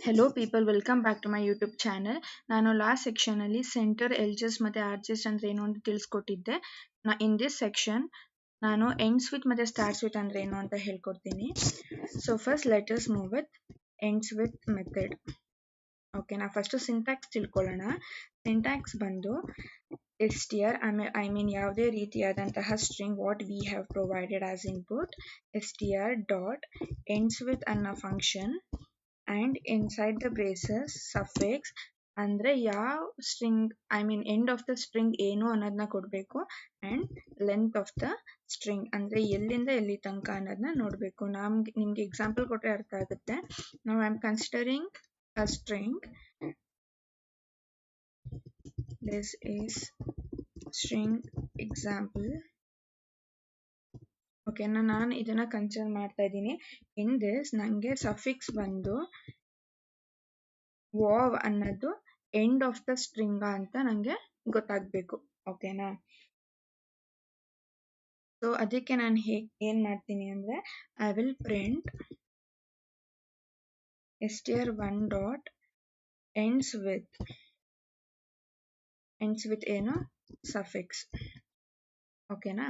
Hello people, welcome back to my YouTube channel. ನಾನು last section ಅಲ್ಲಿ center edges ಮತ್ತೆ arches ಅಂದ್ರೆ ಏನು ಅಂತ ತಿಳಿಸ್ಕೊಟ್ಟಿದ್ದೆ. ಇನ್ ದಿಸ್ ಸೆಕ್ಷನ್ ನಾನು ಎಂಡ್ಸ್ ವಿತ್ ಮತ್ತೆ ಸ್ಟಾರ್ಟ್ಸ್ ವಿತ್ ಅಂದ್ರೆ ಏನು ಅಂತ ಹೇಳ್ಕೊಡ್ತೀನಿ. So first let us move with ends with method. Okay, ನಾ ಫಸ್ಟ್ ಸಿಂಟ್ಯಾಕ್ಸ್ ತಿಳ್ಕೊಳ್ಳೋಣ. ಸಿಂಟ್ಯಾಕ್ಸ್ ಬಂದು str ಐ ಮೀನ್ ಯಾವುದೇ ರೀತಿಯಾದಂತಹ string what we have provided as input str dot ends with ಅನ್ನೋ function and inside the braces suffix ಅಂದ್ರೆ ಯಾವ string I mean end of the string ಏನು ಅನ್ನೋದನ್ನ ಕೊಡಬೇಕು and length of the string ಅಂದ್ರೆ ಎಲ್ಲಿಂದ ಎಲ್ಲಿ ತನಕ ಅನ್ನೋದನ್ನ ನೋಡಬೇಕು. ನಿಮ್ಗೆ ಎಕ್ಸಾಂಪಲ್ ಕೊಟ್ಟರೆ ಅರ್ಥ ಆಗುತ್ತೆ. ನಾವು I am considering a string. This is string example. ಓಕೆನಾ, ನಾನು ಇದನ್ನ ಕನ್ಸಿಡರ್ ಮಾಡ್ತಾ ಇದ್ದೀನಿ. ಇನ್ ದಿಸ್ ನನಗೆ ಸಫಿಕ್ಸ್ ಬಂದು ವಾವ್ ಅನ್ನೋದು ಎಂಡ್ ಆಫ್ ದ ಸ್ಟ್ರಿಂಗ್ ಅಂತ ನಂಗೆ ಗೊತ್ತಾಗಬೇಕು. ಓಕೆನಾ, ಸೊ ಅದಕ್ಕೆ ನಾನು ಏನ್ ಮಾಡ್ತೀನಿ ಅಂದ್ರೆ I will print str1 dot ends with ಏನು ಸಫಿಕ್ಸ್. ಓಕೆನಾ,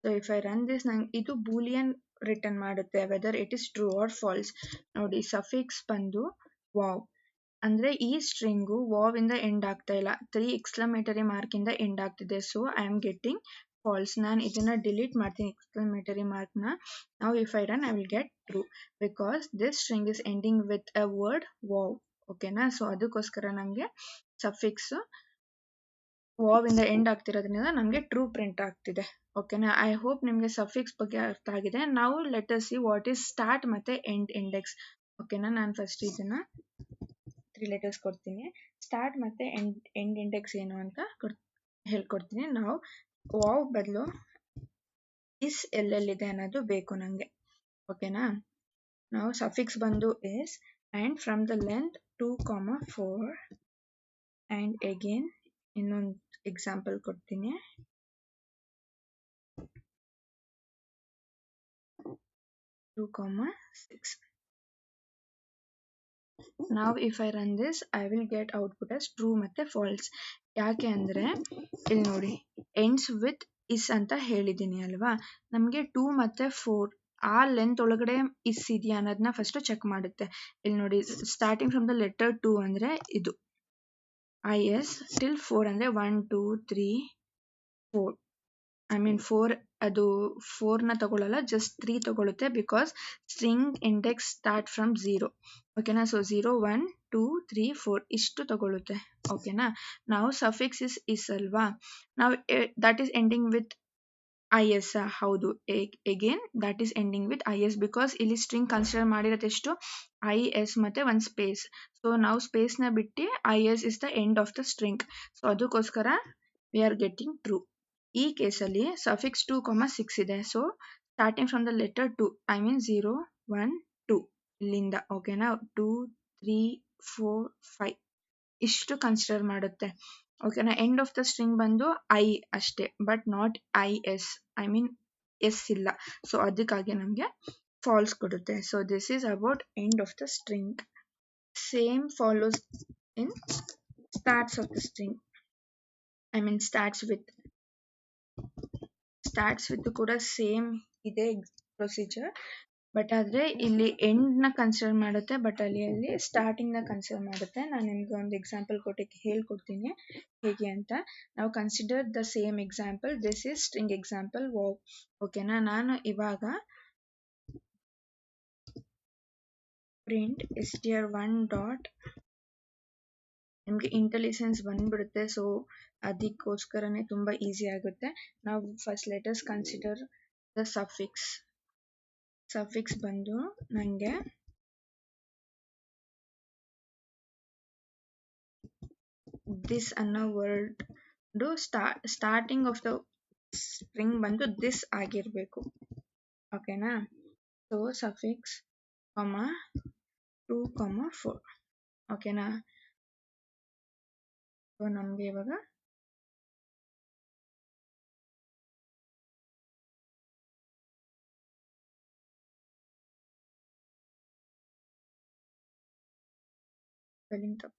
so if I run this ನಂಗೆ ಇದು ಬೂಲಿಯನ್ ರಿಟರ್ನ್ ಮಾಡುತ್ತೆ whether it is true or false. ನೋಡಿ, ಸಫಿಕ್ಸ್ ಬಂದು ವಾವ್ ಅಂದ್ರೆ ಈ ಸ್ಟ್ರಿಂಗು ವಾವ್ ಇಂದ ಎಂಡ್ ಆಗ್ತಾ ಇಲ್ಲ, 3 ಎಕ್ಸ್ಕ್ಲಮೇಟರಿ ಮಾರ್ಕ್ ಇಂದ ಎಂಡ್ ಆಗ್ತಿದೆ. So I am getting false. ನಾನು ಇದನ್ನ ಡಿಲೀಟ್ ಮಾಡ್ತೀನಿ ಎಕ್ಸ್ಕ್ಲಮೇಟರಿ ಮಾರ್ಕ್ ನ. ನಾವು if I run I will get true because this string is ending with a word wow. ಓಕೆನಾ, ಸೊ ಅದಕ್ಕೋಸ್ಕರ ನಮಗೆ ಸಫಿಕ್ಸ್ ವಾವ್ ಇಂದ ಎಂಡ್ ಆಗ್ತಿರೋದ್ರಿಂದ ನಮಗೆ ಟ್ರೂ ಪ್ರಿಂಟ್ ಆಗ್ತಿದೆ. ಓಕೆನಾ, ಐ ಹೋಪ್ ನಿಮಗೆ ಸಫಿಕ್ಸ್ ಬಗ್ಗೆ ಅರ್ಥ ಆಗಿದೆ. ನಾವು let us see what is start ಮತ್ತೆ ಎಂಡ್ ಇಂಡೆಕ್ಸ್. ಓಕೆನಾ, ನಾನು ಫಸ್ಟ್ ಇದನ್ನ 3 ಲೆಟರ್ಸ್ ಕೊಡ್ತೀನಿ. ಸ್ಟಾರ್ಟ್ ಮತ್ತೆ ಎಂಡ್ ಇಂಡೆಕ್ಸ್ ಏನು ಅಂತ ಹೇಳ್ಕೊಡ್ತೀನಿ. ನಾವು ವಾವ್ ಬದಲು ಇಸ್ ಎಲ್ಲೆಲ್ಲಿದೆ ಅನ್ನೋದು ಬೇಕು ನಂಗೆ. ಓಕೆನಾ, ನಾವು ಸಫಿಕ್ಸ್ ಬಂದು is and from the length 2,4 and again ಇನ್ನೊಂದು ಎಕ್ಸಾಂಪಲ್ ಕೊಡ್ತೀನಿ. 2,6. ನಾವು if I run this I will get output as true ಮತ್ತೆ ಫಾಲ್ಸ್. ಯಾಕೆ ಅಂದ್ರೆ ಇಲ್ಲಿ ನೋಡಿ ಎಂಡ್ಸ್ ವಿತ್ ಇಸ್ ಅಂತ ಹೇಳಿದೀನಿ ಅಲ್ವಾ, ನಮಗೆ 2 ಮತ್ತೆ 4 ಆ ಲೆಂತ್ ಒಳಗಡೆ ಇಸ್ ಇದೆಯಾ ಅನ್ನೋದನ್ನ ಫಸ್ಟ್ ಚೆಕ್ ಮಾಡುತ್ತೆ. ಇಲ್ಲಿ ನೋಡಿ, ಸ್ಟಾರ್ಟಿಂಗ್ ಫ್ರಮ್ ದ ಲೆಟರ್ 2 ಅಂದ್ರೆ ಇದು IS ಟಿಲ್ 4 ಅಂದ್ರೆ 1 2 3 4 ಐ ಮೀನ್ 4 ಅದು 4 ನ ತಗೊಳ್ಳಲ್ಲ, ಜಸ್ಟ್ 3 ತಗೊಳುತ್ತೆ because string index start from 0. ಓಕೆನಾ, ಸೊ 0 1 2 3 4 ಇಷ್ಟು ತಗೊಳುತ್ತೆ. ಓಕೆನಾ, ನಾವು ಸಫಿಕ್ಸ್ ಇಸ್ ಅಲ್ವಾ, ನಾವು that is ending with IS. ಹೌದು, again that is ending with IS because ಇಲ್ಲಿ ಸ್ಟ್ರಿಂಗ್ ಕನ್ಸಿಡರ್ ಮಾಡಿರೋದೆಷ್ಟು IS ಮತ್ತೆ ಒಂದು ಸ್ಪೇಸ್. ಸೊ ನಾವು ಸ್ಪೇಸ್ ನ ಬಿಟ್ಟು IS is the end of the string. So ಅದಕ್ಕೋಸ್ಕರ ವಿ ಆರ್ ಗೆಟಿಂಗ್ ಟ್ರೂ. ಈ ಕೇಸಲ್ಲಿ ಸಫಿಕ್ಸ್ 2,6 ಇದೆ. So starting from the letter 2 I mean 0 1 2 ಇಲ್ಲಿಂದ ಓಕೆನಾ 2 3 4 5 ಇಷ್ಟು ಕನ್ಸಿಡರ್ ಮಾಡುತ್ತೆ. ಓಕೆನಾ, ಎಂಡ್ ಆಫ್ ದ ಸ್ಟ್ರಿಂಗ್ ಬಂದು ಐ ಅಷ್ಟೇ, but not IS I mean S ಇಲ್ಲ. ಸೊ ಅದಕ್ಕಾಗಿ ನಮಗೆ ಫಾಲ್ಸ್ ಕೊಡುತ್ತೆ. So this is about end of the string. Same follows in starts of the string. I mean starts with ಕೂಡ same ಇದೆ procedure, but ಆದ್ರೆ ಇಲ್ಲಿ end ನ consider ಮಾಡುತ್ತೆ, ಬಟ್ ಅಲ್ಲಿ ಸ್ಟಾರ್ಟಿಂಗ್ ನ ಕನ್ಸಿಡರ್ ಮಾಡುತ್ತೆ. ನಾನು ನಿಮ್ಗೆ ಒಂದು ಎಕ್ಸಾಂಪಲ್ ಹೇಳ್ಕೊಡ್ತೀನಿ ಹೇಗೆ ಅಂತ. ನಾವು consider the same example. This is string example wow. ಓಕೆನಾ, ನಾನು ಇವಾಗ ಪ್ರಿಂಟ್ str1 ಡಾಟ್ ನಿಮ್ಗೆ ಇಂಟೆಲಿಜೆನ್ಸ್ ಬಂದ್ಬಿಡುತ್ತೆ. ಸೊ ಅದಕ್ಕೋಸ್ಕರನೇ ತುಂಬಾ ಈಸಿ ಆಗುತ್ತೆ. ನಾವು first letters consider the suffix ಬಂದು ನಂಗೆ ದಿಸ್ ಅನ್ನೋ word starting of the string ಬಂದು ದಿಸ್ ಆಗಿರ್ಬೇಕು. ಓಕೆನಾ, ಸೊ ಸಫಿಕ್ಸ್ 2, 4. ಓಕೆನಾ, ಸೊ ನಮ್ಗೆ ಇವಾಗ ಸ್ಪೆಲ್ಲಿಂಗ್ ತಪ್ಪು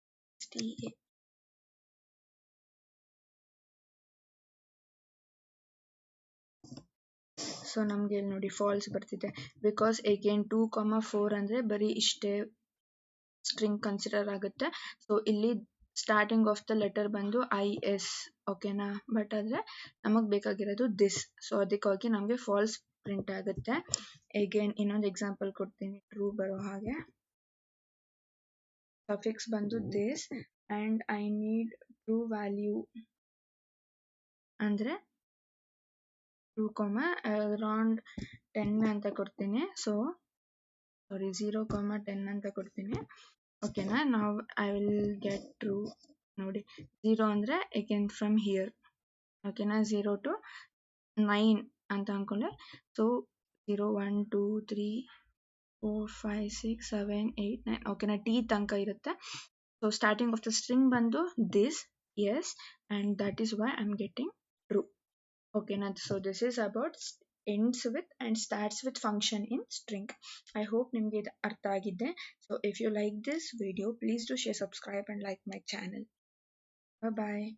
ಸೊ ನಮ್ಗೆ ಇಲ್ಲಿ ನೋಡಿ ಫಾಲ್ಸ್ ಬರ್ತಿದೆ ಬಿಕಾಸ್ ಅಗೇನ್ 2,4 ಅಂದ್ರೆ ಬರೀ ಇಷ್ಟೇ ಸ್ಟ್ರಿಂಗ್ ಕನ್ಸಿಡರ್ ಆಗುತ್ತೆ. ಸೊ ಇಲ್ಲಿ ಸ್ಟಾರ್ಟಿಂಗ್ ಆಫ್ ದ ಲೆಟರ್ ಬಂದು IS, ಓಕೆನಾ. ಬಟ್ ಆದ್ರೆ ನಮಗ್ ಬೇಕಾಗಿರೋದು ದಿಸ್, ಸೊ ಅದಕ್ಕಾಗಿ ನಮ್ಗೆ ಫಾಲ್ಸ್ ಪ್ರಿಂಟ್ ಆಗುತ್ತೆ. ಅಗೇನ್ ಇನ್ನೊಂದು ಎಕ್ಸಾಂಪಲ್ ಕೊಡ್ತೀನಿ ಟ್ರೂ ಬರೋ ಹಾಗೆ. ಸಫಿಕ್ಸ್ ಬಂದು this and I need true value ಅಂದ್ರೆ 2, ಅರೌಂಡ್ 10 ಅಂತ ಕೊಡ್ತೀನಿ. ಸೊ ಸಾರಿ 0,10 ಅಂತ ಕೊಡ್ತೀನಿ, ಓಕೆನಾ. ನಾವು ಐ ವಿಲ್ ಗೆಟ್ ಟ್ರೂ. ನೋಡಿ 0 ಅಂದ್ರೆ ಅಗೇನ್ ಫ್ರಮ್ ಹಿಯರ್, ಓಕೆನಾ. 0 to 9 ಅಂತ ಅನ್ಕೊಂಡೆ. ಸೊ 0, 1, 2, 3, 4, 5, 6, 7, 8, 9, ಓಕೆನಾ. T ತನಕ ಇರುತ್ತೆ. So starting of the string ಬಂದು this, yes, and that is why I am getting true, ಓಕೆನಾ. So this is about ends with and starts with function in string. I hope ನಿಮಗೆ ಇದು ಅರ್ಥ ಆಗಿದೆ. So if you like this video, please do share, subscribe and like my channel. Bye bye.